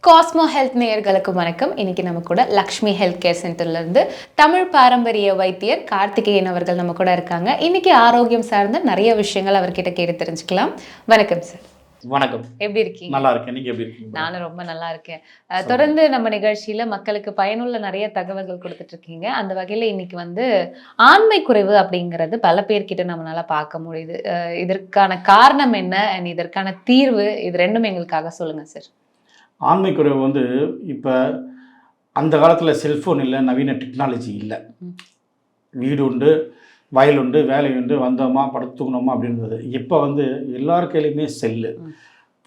Cosmo health நேயர்களுக்கு வணக்கம். இன்னைக்கு நம்ம கூட லக்ஷ்மி ஹெல்த் கேர் சென்டர்ல இருந்து தமிழ் பாரம்பரிய வைத்தியர் கார்த்திகேயன் அவர்கள் நம்ம கூட இருக்காங்க. இன்னைக்கு ஆரோக்கியம் சார்ந்த நிறைய விஷயங்கள் அவர்கிட்ட கேட்டு தெரிஞ்சுக்கலாம். வணக்கம் சார். வணக்கம். எப்படி இருக்கீங்க? நல்லா இருக்கேன். நீங்க எப்படி இருக்கீங்க? நானும் ரொம்ப நல்லா இருக்கேன். தொடர்ந்து நம்ம நிகழ்ச்சியில மக்களுக்கு பயனுள்ள நிறைய தகவல்கள் கொடுத்துட்டு இருக்கீங்க. அந்த வகையில இன்னைக்கு ஆண்மை குறைவு அப்படிங்கிறது பல பேர்கிட்ட நம்மளால பார்க்க முடியுது. இதற்கான காரணம் என்ன and இதற்கான தீர்வு, இது ரெண்டும் எங்களுக்காக சொல்லுங்க சார். ஆண்மை குறைவு இப்போ அந்த காலத்தில் செல்ஃபோன் இல்லை, நவீன டெக்னாலஜி இல்லை. வீடு உண்டு, வயல் உண்டு, வேலை உண்டு, வந்தோமா படுத்து தூங்கினோமா அப்படின்றது. இப்போ எல்லார் கையிலையுமே செல்லு.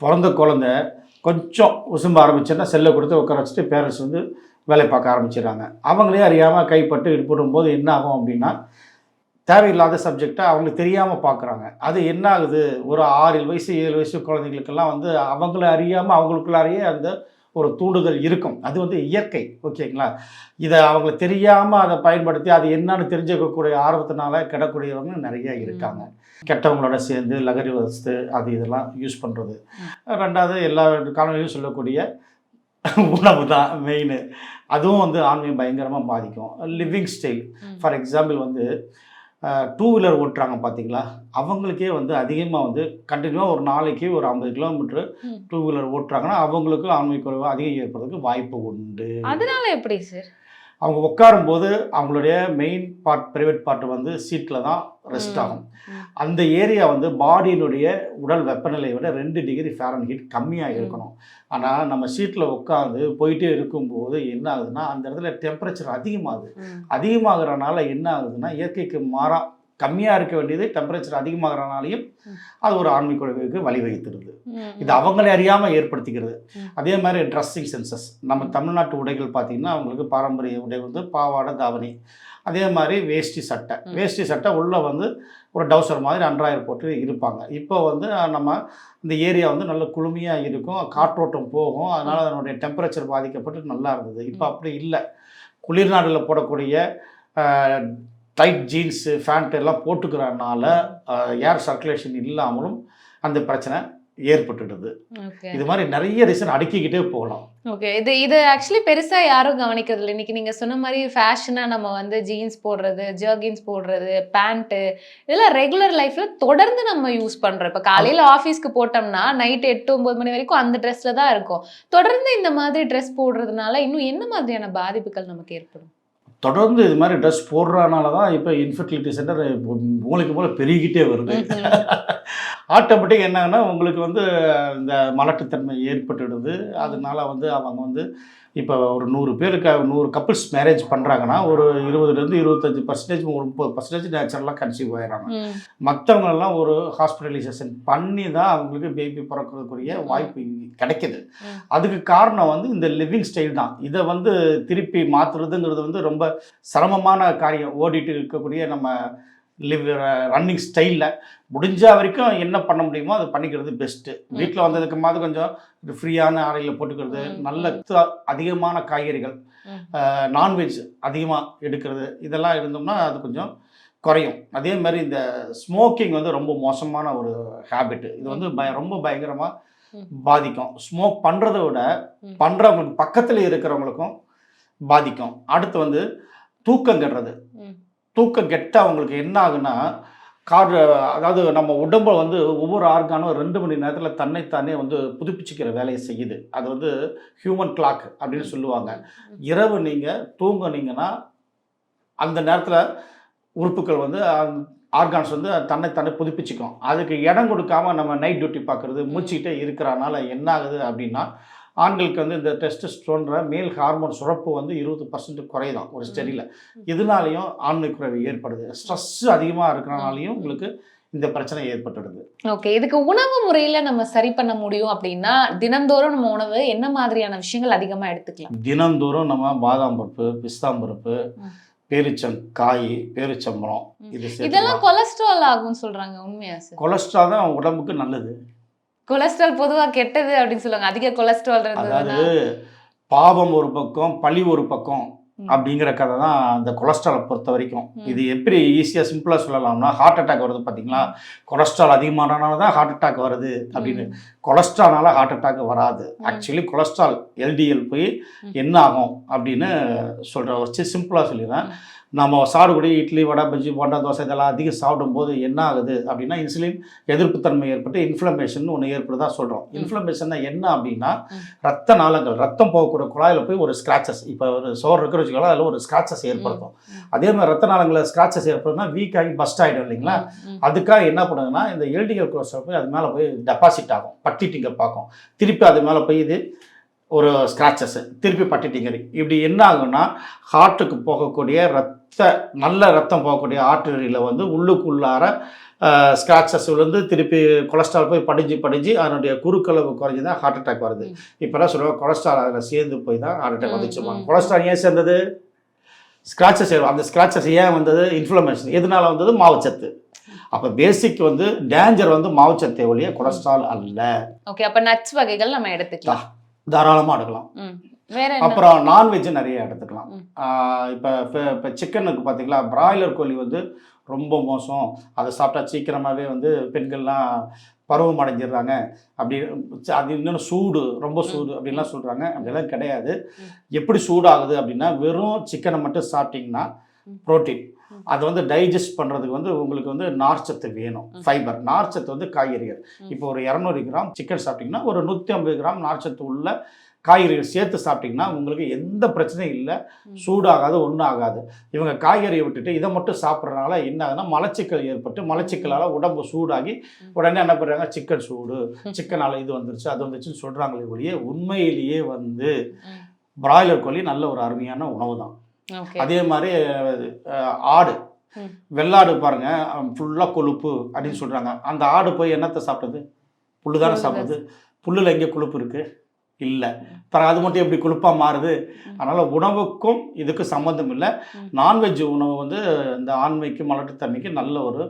பிறந்த குழந்தை கொஞ்சம் உசும்ப ஆரம்பிச்சேன்னா செல்லை கொடுத்து உட்கார வச்சுட்டு பேரண்ட்ஸ் வேலை பார்க்க ஆரம்பிச்சிடுறாங்க. அவங்களே அறியாமல் கைப்பட்டு ஈடுபடும்போது என்ன ஆகும் அப்படின்னா, தேவையில்லாத சப்ஜெக்டை அவங்களுக்கு தெரியாமல் பார்க்குறாங்க. அது என்ன ஆகுது, ஒரு 6 வயசு 7 வயசு குழந்தைங்களுக்கெல்லாம் அவங்கள அறியாமல் அவங்களுக்குள்ளாரையே அந்த ஒரு தூண்டுதல் இருக்கும். அது இயற்கை. ஓகேங்களா? இதை அவங்க தெரியாமல் அதை பயன்படுத்தி அது என்னன்னு தெரிஞ்சுக்கக்கூடிய ஆர்வத்தினால கிடக்கூடியவங்க நிறைய இருக்காங்க. கெட்டவங்களோட சேர்ந்து லகரி வஸ்து அது இதெல்லாம் யூஸ் பண்ணுறது. ரெண்டாவது எல்லா காலங்களிலும் சொல்லக்கூடிய உணவு தான் மெயின். அதுவும் ஆண்மையை பயங்கரமாக பாதிக்கும். Living style, for example 2 wheeler ஓட்டுறாங்க பார்த்தீங்களா, அவங்களுக்கே அதிகமாக கண்டினியூவாக ஒரு நாளைக்கு ஒரு 50 கிலோமீட்டர் 2 வீலர் ஓட்டுறாங்கன்னா அவங்களுக்கு ஆண்மை குறைவு அதிகம் ஏற்படுறதுக்கு வாய்ப்பு உண்டு. அதனால எப்படி சார்? அவங்க உட்காரும்போது அவங்களுடைய மெயின் பார்ட், ப்ரைவேட் பார்ட் சீட்டில் தான் ரெஸ்ட் ஆகும். அந்த ஏரியா பாடியினுடைய உடல் வெப்பநிலையை விட 2 டிகிரி ஃபாரன்ஹீட் கம்மியாக இருக்கணும். ஆனால் நம்ம சீட்டில் உட்காந்து போயிட்டே இருக்கும்போது என்ன ஆகுதுன்னா, அந்த இடத்துல டெம்பரேச்சர் அதிகமாகிறனால என்ன ஆகுதுன்னா, இயற்கைக்கு மாறாக கம்மியாக இருக்க வேண்டியது டெம்பரேச்சர் அதிகமாகறனாலையும் அது ஒரு ஆண்மை குறைவுக்கு வழிவகுத்துருது. இது அவங்களே அறியாமல் ஏற்படுத்திக்கிறது. அதே மாதிரி ட்ரெஸ்ஸிங் சென்சஸ், நம்ம தமிழ்நாட்டு உடைகள் பார்த்திங்கன்னா அவங்களுக்கு பாரம்பரிய உடை பாவாடை தாவணி, அதே மாதிரி வேஷ்டி சட்டை உள்ளே ஒரு டவுசர் மாதிரி அன்றாயர் போட்டு இருப்பாங்க. இப்போ நம்ம இந்த ஏரியா நல்ல குளுமையாக இருக்கும், காற்றோட்டம் போகும், அதனால் அதனுடைய டெம்பரேச்சர் பாதிக்கப்பட்டு நல்லா இருந்தது. இப்போ அப்படி இல்லை. குளிர்நாடுகளில் போடக்கூடிய டைட் ஜீன்ஸு ஃபேண்ட் எல்லாம் போட்டுக்கிறனால ஏர் சர்க்குலேஷன் இல்லாமலும் அந்த பிரச்சனை ஏற்பட்டுடுது. இது மாதிரி நிறைய ரீசன் அடுக்கிக்கிட்டே போகலாம். ஓகே, இது ஆக்சுவலி பெருசாக யாரும் கவனிக்கிறது இல்லை. இன்றைக்கி நீங்கள் சொன்ன மாதிரி ஃபேஷனாக நம்ம ஜீன்ஸ் போடுறது, ஜர்கின்ஸ் போடுறது, பேண்ட்டு, இதெல்லாம் ரெகுலர் லைஃப்பில் தொடர்ந்து நம்ம யூஸ் பண்ணுறோம். இப்போ காலையில் ஆஃபீஸ்க்கு போட்டோம்னா நைட்டு 8-9 மணி வரைக்கும் அந்த ட்ரெஸ்ஸில் தான் இருக்கும். தொடர்ந்து இந்த மாதிரி ட்ரெஸ் போடுறதுனால இன்னும் என்ன மாதிரியான பாதிப்புகள் நமக்கு ஏற்படும்? தொடர்ந்து இது மாதிரி ட்ரெஸ் போடுறதுனால தான் இப்போ இன்ஃபர்டிலிட்டி சென்டர் மூளைக்கு மூளை பெருகிட்டே வருது. ஆட்டோமேட்டிக் என்னன்னா உங்களுக்கு இந்த மலட்டுத்தன்மை ஏற்பட்டுடுது. அதனால அவங்க இப்போ ஒரு 100 பேருக்கு 100 கப்புள்ஸ் மேரேஜ் பண்ணுறாங்கன்னா ஒரு 20% 25%, 30% நேச்சுரலாக கன்சீவ் ஆகிடுறாங்க. மற்றவங்களெல்லாம் ஒரு ஹாஸ்பிட்டலைசேஷன் பண்ணி தான் அவங்களுக்கு பேபி பிறக்கிறதுக்குரிய வாய்ப்பு கிடைக்கிது. அதுக்கு காரணம் இந்த லிவிங் ஸ்டைல் தான். இதை திருப்பி மாற்றுறதுங்கிறது ரொம்ப சிரமமான காரியம். ஓடிட்டு இருக்கக்கூடிய நம்ம ரன்னிங் ஸ்டைலில் முடிஞ்ச வரைக்கும் என்ன பண்ண முடியுமோ அதை பண்ணிக்கிறது பெஸ்ட்டு. வீட்டில் வந்ததுக்கு கொஞ்சம் ஃப்ரீயான ஆடையில் போட்டுக்கிறது, நல்ல அதிகமான காய்கறிகள், நான்வெஜ் அதிகமாக எடுக்கிறது, இதெல்லாம் இருந்தோம்னா அது கொஞ்சம் குறையும். அதே மாதிரி இந்த ஸ்மோக்கிங் ரொம்ப மோசமான ஒரு ஹேபிட்டு. இது ரொம்ப பயங்கரமாக பாதிக்கும். ஸ்மோக் பண்ணுறதை விட பண்ணுறவங்களுக்கு பக்கத்தில் இருக்கிறவங்களுக்கும் பாதிக்கும். அடுத்து தூக்கம் கெடுறது. தூக்கம் கெட்ட அவங்களுக்கு என்ன ஆகுன்னா, அதாவது நம்ம உடம்பை ஒவ்வொரு ஆர்கானும் 2 மணி நேரத்தில் தன்னைத்தானே புதுப்பிச்சுக்கிற வேலையை செய்யுது. அது ஹியூமன் கிளாக் அப்படின்னு சொல்லுவாங்க. இரவு நீங்கள் தூங்குனீங்கன்னா அந்த நேரத்தில் உறுப்புகள் ஆர்கான்ஸ் தன்னைத்தானே புதுப்பிச்சுக்கும். அதுக்கு இடம் கொடுக்காம நம்ம நைட் டியூட்டி பார்க்குறது, மூச்சுக்கிட்டே இருக்கிறனால என்ன ஆகுது அப்படின்னா, ஆண்களுக்கு இந்த டெஸ்டோஸ்டெரோன்ற மேல் ஹார்மோன் சுரப்பு 20% குறையுதான் ஒரு ஸ்டடியில். இதனாலையும் ஆண்மை குறைவு ஏற்படுது. ஸ்ட்ரெஸ் அதிகமாக இருக்கிறனாலையும் உங்களுக்கு இந்த பிரச்சனை ஏற்பட்டுடுது. ஓகே, இதுக்கு உணவு முறையில் நம்ம சரி பண்ண முடியும் அப்படின்னா தினந்தோறும் நம்ம உணவு என்ன மாதிரியான விஷயங்கள் அதிகமாக எடுத்துக்கலாம்? தினந்தோறும் நம்ம பாதாம் பருப்பு, பிஸ்தாம் பருப்பு, பேரிச்சங்காய், பேரிச்சம்பழம், இதெல்லாம் கொலஸ்ட்ரால் ஆகும்னு சொல்கிறாங்க. உண்மையா சார்? கொலஸ்ட்ரால் தான் உடம்புக்கு நல்லது. கொலஸ்ட்ரால் பொதுவாக கெட்டது அப்படின்னு சொல்லுவாங்க. அதிக கொலஸ்ட்ரால் அதாவது பாவம் ஒரு பக்கம், பழி ஒரு பக்கம். அப்படிங்கிற கதை தான் இந்த கொலஸ்ட்ராலை பொறுத்த வரைக்கும். இது எப்படி ஈஸியாக சிம்பிளாக சொல்லலாம்னா, ஹார்ட் அட்டாக் வருது பார்த்தீங்களா, கொலஸ்ட்ரால் அதிகமானனால தான் ஹார்ட் அட்டாக் வருது அப்படின்னு. கொலஸ்ட்ரால்னால ஹார்ட் அட்டாக் வராது. ஆக்சுவலி கொலஸ்ட்ரால் எல்டிஎல் போய் என்ன ஆகும் அப்படின்னு வச்சு சிம்பிளாக சொல்லிடுறேன். நம்ம சாப்பிடக்கூடிய இட்லி, வடை, பஜ்ஜி, போண்டா, தோசை இதெல்லாம் அதிகம் சாப்பிடும்போது என்ன ஆகுது அப்படின்னா, இன்சுலின் எதிர்ப்புத்தன்மை ஏற்பட்டு இன்ஃப்ளமேஷன் ஒன்று ஏற்படுதா சொல்கிறோம். இன்ஃப்ளமேஷன்னா என்ன அப்படின்னா, ரத்த நாளங்கள், ரத்தம் போகக்கூடிய குழாயில் போய் ஒரு ஸ்க்ராச்சஸ், இப்போ ஒரு சோறு இருக்கிற வச்சுக்கலாம், அதில் ஒரு ஸ்க்ராச்சஸ் ஏற்படுத்தும். அதே மாதிரி ரத்த நாளங்களில் ஸ்க்ராச்சஸ் ஏற்படுதுன்னா வீக் ஆகி பஸ்ட் ஆகிடும் இல்லைங்களா. அதுக்காக என்ன பண்ணுதுன்னா, இந்த எல்டிஎல் கொலஸ்ட்ரால் போய் அது மேலே போய் டெபாசிட் ஆகும், பட்டிட்டிங்க பார்க்கும். திருப்பி அது மேலே போய் இது ஒரு ஸ்க்ராச்சஸ், திருப்பி பட்டிட்டிங்கரி. இப்படி என்ன ஆகுன்னா, ஹார்ட்டுக்கு போகக்கூடிய நல்ல ரத்தம் போகக்கூடிய ஆர்டரியில் வந்து உள்ளுக்குள்ளார ஸ்க்ராச்சஸ் விழுந்து திருப்பி கொலஸ்ட்ரால் போய் படிஞ்சு அதனுடைய குறுக்களவு குறைஞ்சி தான் ஹார்ட் அட்டாக் வருது. இப்போலாம் சொல்லுவாங்க கொலஸ்ட்ரால் அதில் சேர்ந்து போய் தான் ஹார்ட் அட்டாக் வந்துச்சுப்பாங்க. கொலஸ்ட்ரால் ஏன் சேர்ந்தது? ஸ்க்ராச்சஸ். அந்த ஸ்க்ராச்சஸ் ஏன் வந்தது? இன்ஃப்ளமேஷன். எதனால வந்தது? மாவுச்சத்து. அப்போ பேசிக் வந்து டேஞ்சர் வந்து மாவுச்சத்தை ஒழிய கொலஸ்ட்ரால் அல்ல. ஓகே, அப்போ நட்ஸ் வகைகள் நம்ம எடுத்துக்கலாம், தாராளமாக எடுக்கலாம். அப்புறம் நான்வெஜ் நிறைய எடுத்துக்கலாம். இப்போ சிக்கனுக்கு பார்த்தீங்களா, பிராய்லர் கோழி வந்து ரொம்ப மோசம், அதை சாப்பிட்டா சீக்கிரமாகவே வந்து பெண்கள்லாம் பருவம் அடைஞ்சிடுறாங்க அப்படி, அது இன்னொன்று சூடு, ரொம்ப சூடு அப்படின்லாம் சொல்கிறாங்க. அப்படிலாம் கிடையாது. எப்படி சூடாகுது அப்படின்னா, வெறும் சிக்கனை மட்டும் சாப்பிட்டிங்கன்னா ப்ரோட்டீன், அதை வந்து டைஜஸ்ட் பண்ணுறதுக்கு வந்து உங்களுக்கு வந்து நார்ச்சத்து வேணும், ஃபைபர். நார்ச்சத்து வந்து காய்கறிகள். இப்போ ஒரு 200 கிராம் சிக்கன் சாப்பிட்டிங்கன்னா ஒரு 150 கிராம் நார்ச்சத்து உள்ள காய்கறிகள் சேர்த்து சாப்பிட்டிங்கன்னா உங்களுக்கு எந்த பிரச்சனையும் இல்லை, சூடாகாது, ஒன்றும் ஆகாது. இவங்க காய்கறியை விட்டுட்டு இதை மட்டும் சாப்பிட்றதுனால என்ன ஆகுதுன்னா, மலச்சிக்கல் ஏற்பட்டு மலச்சிக்கலால் உடம்பு சூடாகி உடனே என்ன பண்ணுறாங்க, சிக்கன் சூடு, சிக்கனால் இது வந்துருச்சு அது வந்துருச்சுன்னு சொல்கிறாங்களே ஒழிய, உண்மையிலேயே வந்து பிராய்லர் கோழி நல்ல ஒரு அருமையான உணவு தான். அதே மாதிரி ஆடு, வெள்ளாடு பாருங்க, ஃபுல்லாக கொழுப்பு அப்படின்னு சொல்கிறாங்க. அந்த ஆடு போய் என்னத்தை சாப்பிட்டது? புல்லு தானே சாப்பிடுது. புல்லில் எங்கே கொழுப்பு இருக்குது? இல்லை. அப்புறம் அது மட்டும் எப்படி கொழுப்பாக மாறுது? அதனால் உணவுக்கும் இதுக்கு சம்மந்தம் இல்லை. நான்வெஜ் உணவு வந்து இந்த ஆண்மைக்கு மலட்டுத்தன்மைக்கு நல்ல ஒரு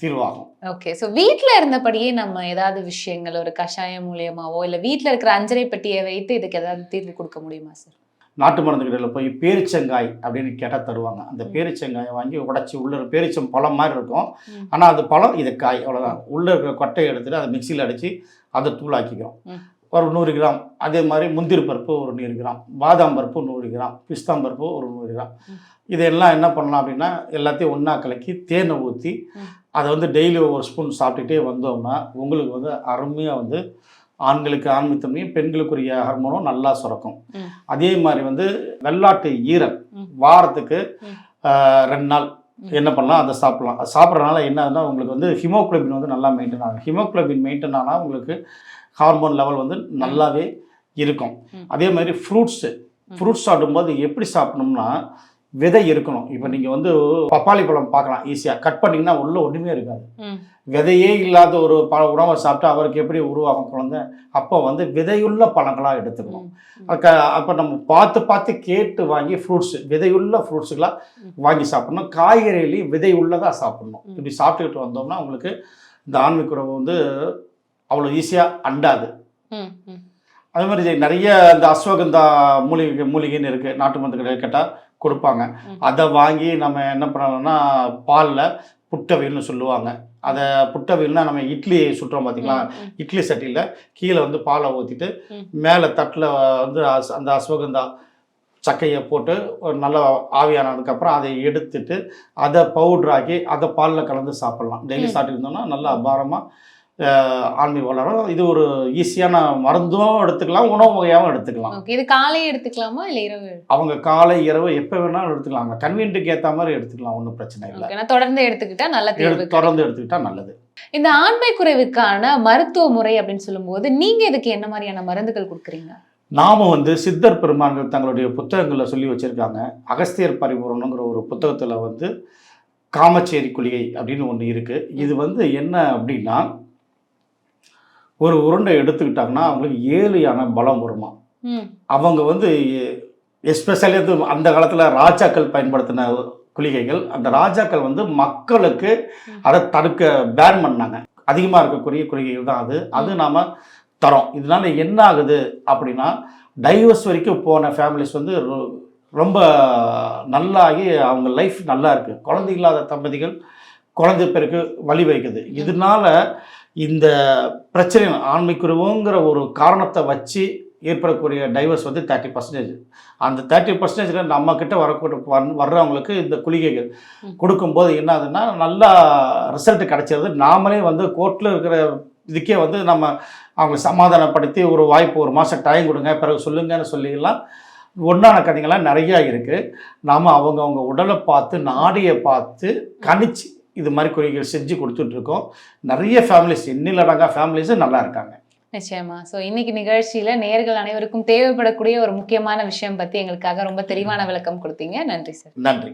தீர்வாகும். ஓகே, ஸோ வீட்டில் இருந்தபடியே நம்ம ஏதாவது விஷயங்கள் ஒரு கஷாயம் மூலியமாவோ இல்லை வீட்டில் இருக்கிற அஞ்சரை பெட்டியை வைத்து இதுக்கு ஏதாவது தீர்வு கொடுக்க முடியுமா சார்? நாட்டு மருந்து கடையில் போய் பேரிச்சங்காய் அப்படின்னு கேட்டால் தருவாங்க. அந்த பேரிச்சங்காயை வாங்கி உடச்சி உள்ள பேரிச்சம் பழம் மாதிரி இருக்கும், ஆனால் அது பழம், இது காய், அவ்வளோதான். உள்ளே இருக்கிற கொட்டையை எடுத்துகிட்டு அதை மிக்சியில் அடித்து அதை தூளாக்கிக்கிறோம். ஒரு 100 கிராம். அதே மாதிரி முந்திரி பருப்பு ஒரு 100 கிராம், பாதாம் பருப்பு 100 கிராம், பிஸ்தாம் பருப்பு ஒரு 100 கிராம். இதெல்லாம் என்ன பண்ணலாம் அப்படின்னா, எல்லாத்தையும் ஒன்றா கலக்கி தேனை ஊற்றி அதை வந்து டெய்லி ஒரு ஸ்பூன் சாப்பிட்டுட்டே வந்தோம்னா உங்களுக்கு வந்து அருமையாக வந்து ஆண்களுக்கு ஆண்மைத்தன்மையும் பெண்களுக்குரிய ஹார்மோனும் நல்லா சுரக்கும். அதே மாதிரி வந்து வெள்ளாட்டு ஈரல் வாரத்துக்கு 2 நாள் என்ன பண்ணலாம், அதை சாப்பிட்லாம். அது சாப்பிட்றதுனால என்ன ஆகுதுன்னா, உங்களுக்கு வந்து ஹீமோகுளோபின் வந்து நல்லா மெயின்டைன் ஆகும். ஹீமோகுளோபின் மெயின்டைன் ஆனால் உங்களுக்கு ஹார்மோன் லெவல் வந்து நல்லாவே இருக்கும். அதே மாதிரி ஃப்ரூட்ஸ் சாப்பிடும்போது எப்படி சாப்பிடணும்னா, விதை இருக்கணும். இப்போ நீங்கள் வந்து பப்பாளி பழம் பார்க்கலாம், ஈஸியாக கட் பண்ணிங்கன்னா உள்ள ஒன்றுமே இருக்காது. விதையே இல்லாத ஒரு உணவை சாப்பிட்டா அவருக்கு எப்படி உருவாகும் குழந்தை? அப்போ வந்து விதையுள்ள பழங்களாக எடுத்துக்கணும். அப்போ நம்ம பார்த்து கேட்டு வாங்கி விதையுள்ள ஃப்ரூட்ஸுகளாக வாங்கி சாப்பிடணும். காய்கறிகளையும் விதை உள்ளதாக சாப்பிடணும். இப்படி சாப்பிட்டுக்கிட்டு வந்தோம்னா உங்களுக்கு இந்த ஆண்மைக் உறவு வந்து அவ்வளோ ஈஸியாக அண்டாது. அதே மாதிரி நிறைய இந்த அஸ்வகந்தா மூலிகைன்னு இருக்குது, நாட்டு மருந்து கடையில் கேட்டால் கொடுப்பாங்க. அதை வாங்கி நம்ம என்ன பண்ணலாம்னா, பாலில் புட்டவைல்னு சொல்லுவாங்க. அதை புட்டவைல்னா நம்ம இட்லி சுட்டுறோம் பார்த்தீங்களா, இட்லி சட்டியில் கீழே வந்து பாலை ஊற்றிட்டு மேலே தட்டில் வந்து அந்த அஸ்வகந்தா சக்கையை போட்டு ஒரு நல்ல ஆவியானதுக்கப்புறம் அதை எடுத்துட்டு அதை பவுட்ராக்கி அதை பாலில் கலந்து சாப்பிட்லாம். டெய்லி சாப்பிட்டுருந்தோம்னா நல்லா அபாரமாக ஆண்மை வளரும். இது ஒரு ஈஸியான மருந்தும் எடுத்துக்கலாம், உணவு வகையாகவும் எடுத்துக்கலாம். இது காலை எடுத்துக்கலாமா இல்லை இரவு? அவங்க காலை இரவு எப்போ வேணாலும் எடுத்துக்கலாம். கன்வீனியன்ட்டுக்கு ஏற்ற மாதிரி எடுத்துக்கலாம், ஒன்றும் பிரச்சனை இல்லை. தொடர்ந்து எடுத்துக்கிட்டா நல்லது. இந்த ஆண்மை குறைவுக்கான மருத்துவ முறை அப்படின்னு சொல்லும்போது நீங்க இதுக்கு என்ன மாதிரியான மருந்துகள் கொடுக்குறீங்க? நாம வந்து சித்தர் பெருமான்கள் தங்களுடைய புத்தகங்களில் சொல்லி வச்சிருக்காங்க. அகஸ்தியர் பரிபூரணங்கிற ஒரு புத்தகத்தில் வந்து காமச்சேரி குளிகை அப்படின்னு ஒன்று இருக்கு. இது வந்து என்ன அப்படின்னா, ஒரு உருண்டை எடுத்துக்கிட்டாங்கன்னா அவங்களுக்கு 7 யானை பலம் வருமா. அவங்க வந்து எஸ்பெஷலி வந்து அந்த காலத்தில் ராஜாக்கள் பயன்படுத்தின குளிகைகள். அந்த ராஜாக்கள் வந்து மக்களுக்கு அதை தடுக்க பேன் பண்ணாங்க. அதிகமாக இருக்கக்கூடிய குளிகைகள் தான் அது நாம் தரோம். இதனால என்ன ஆகுது அப்படின்னா, டைவர்ஸ் வரைக்கும் போன ஃபேமிலிஸ் வந்து ரொம்ப நல்லாகி அவங்க லைஃப் நல்லா இருக்குது. குழந்தை இல்லாத தம்பதிகள் குழந்தை பிறகு வழிவகுக்குது. இதனால இந்த பிரச்சனை ஆண்மைக்குருவுங்கிற ஒரு காரணத்தை வச்சு ஏற்படக்கூடிய டைவர்ஸ் வந்து 30%. அந்த 30%ல் நம்மக்கிட்ட வர்றவங்களுக்கு இந்த குளிகைகள் கொடுக்கும்போது என்ன ஆகுதுன்னா நல்லா ரிசல்ட் கிடைச்சது. நாமளே வந்து கோர்ட்டில் இருக்கிற இதுக்கே வந்து நம்ம அவங்க சமாதானப்படுத்தி ஒரு வாய்ப்பு, ஒரு மாதம் டைம் கொடுங்க பிறகு சொல்லுங்கன்னு சொல்லிலாம் ஒன்றான கதைகள்லாம் நிறையா இருக்குது. நாம் அவங்க உடலை பார்த்து நாடியை பார்த்து கணிச்சு இது மாதிரி குறிகள் செஞ்சு கொடுத்துட்ருக்கோம். நிறைய ஃபேமிலிஸ், எண்ணிலடங்கா ஃபேமிலிஸும் நல்லா இருக்காங்க. நிச்சயமா. ஸோ இன்னைக்கு நிகழ்ச்சியில நேயர்கள் அனைவருக்கும் தேவைப்படக்கூடிய ஒரு முக்கியமான விஷயம் பத்தி எங்களுக்காக ரொம்ப தெளிவான விளக்கம் கொடுத்தீங்க. நன்றி சார். நன்றி.